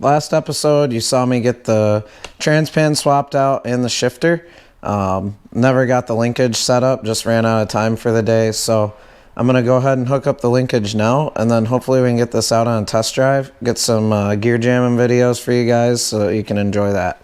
last episode you saw me get the transpan swapped out and the shifter. Never got the linkage set up, just ran out of time for the day. So I'm going to go ahead and hook up the linkage now, and then hopefully we can get this out on a test drive, get some gear jamming videos for you guys so that you can enjoy that.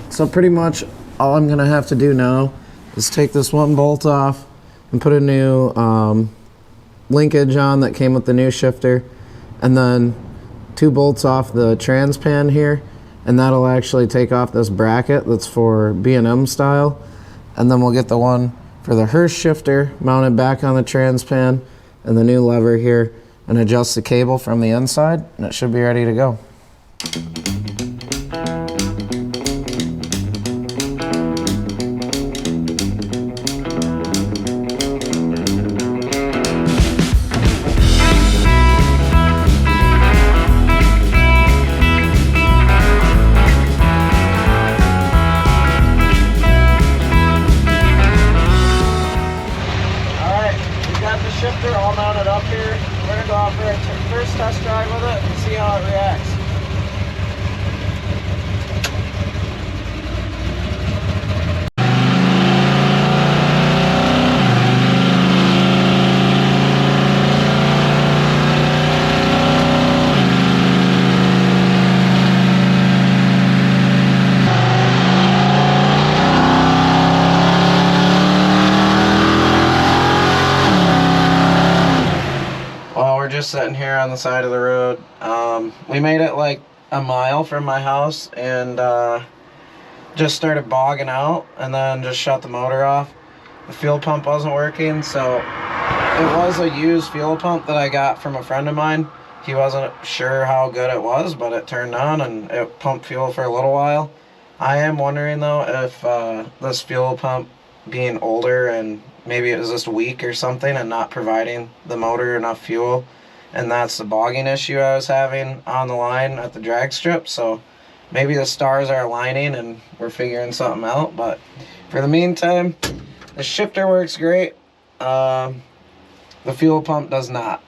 So pretty much all I'm gonna have to do now is take this one bolt off and put a new linkage on that came with the new shifter, and then 2 bolts off the transpan here, and that'll actually take off this bracket that's for B&M style, and then we'll get the one for the Hurst shifter mounted back on the transpan and the new lever here, and adjust the cable from the inside, and it should be ready to go. Shifter all mounted up here. We're going to go out for a first test drive with it and see how it reacts. We're just sitting here on the side of the road. We made it like a mile from my house and just started bogging out, and then just shut the motor off. The fuel pump wasn't working, so it was a used fuel pump that I got from a friend of mine. He wasn't sure how good it was, but it turned on and it pumped fuel for a little while. I am wondering though if this fuel pump being older and maybe it was just weak or something and not providing the motor enough fuel, and that's the bogging issue I was having on the line at the drag strip. So maybe the stars are aligning and we're figuring something out, but for the meantime the shifter works great. The fuel pump does not.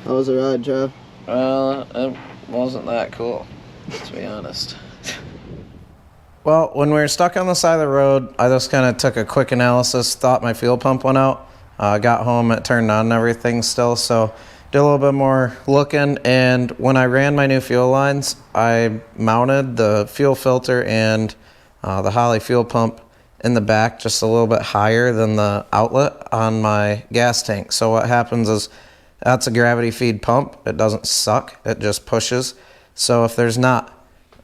How was the ride, Jeff? Well, it wasn't that cool, to be honest. Well, when we were stuck on the side of the road, I just kind of took a quick analysis, thought my fuel pump went out. Got home, it turned on and everything still, so did a little bit more looking, and when I ran my new fuel lines, I mounted the fuel filter and the Holley fuel pump in the back just a little bit higher than the outlet on my gas tank. So what happens is that's a gravity feed pump. It doesn't suck, it just pushes. So if there's not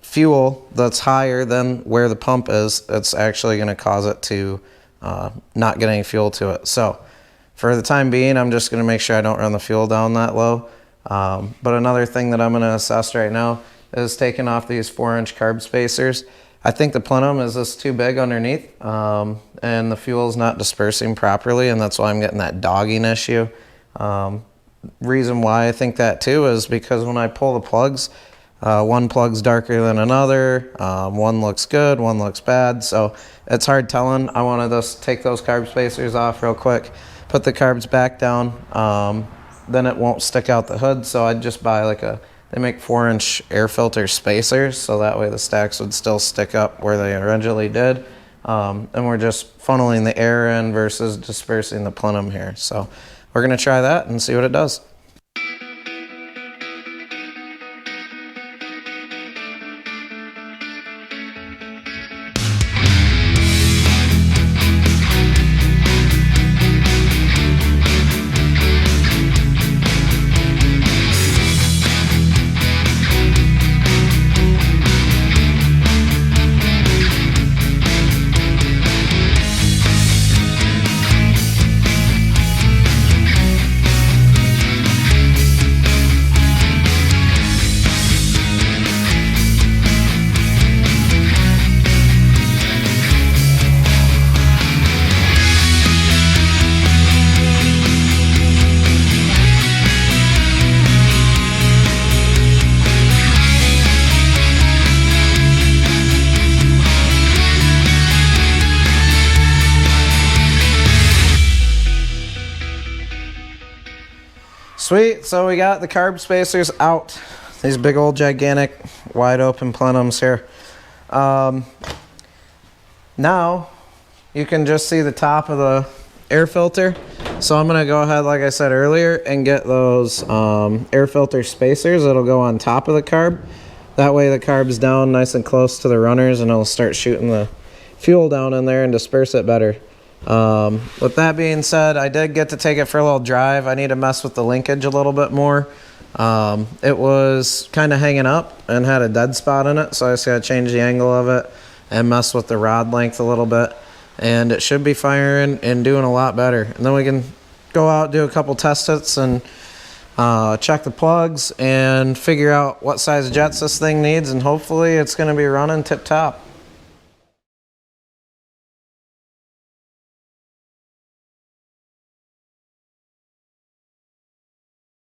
fuel that's higher than where the pump is, it's actually going to cause it to not get any fuel to it. So for the time being, I'm just going to make sure I don't run the fuel down that low. But another thing that I'm going to assess right now is taking off these 4-inch carb spacers. I think the plenum is just too big underneath, and the fuel's not dispersing properly, and that's why I'm getting that dogging issue. Reason why I think that too is because when I pull the plugs, one plug's darker than another, one looks good, one looks bad, so it's hard telling. I want to just take those carb spacers off real quick, put the carbs back down, then it won't stick out the hood, so I'd just buy like they make 4-inch air filter spacers, so that way the stacks would still stick up where they originally did, and we're just funneling the air in versus dispersing the plenum here. So we're going to try that and see what it does. Sweet, so we got the carb spacers out. These big old gigantic wide open plenums here. Now you can just see the top of the air filter. So I'm gonna go ahead, like I said earlier, and get those air filter spacers that'll go on top of the carb. That way the carb's down nice and close to the runners and it'll start shooting the fuel down in there and disperse it better. With that being said, I did get to take it for a little drive. I need to mess with the linkage a little bit more. It was kind of hanging up and had a dead spot in it, so I just got to change the angle of it and mess with the rod length a little bit, and it should be firing and doing a lot better. And then we can go out, do a couple test hits, and check the plugs and figure out what size jets this thing needs, and hopefully it's going to be running tip top.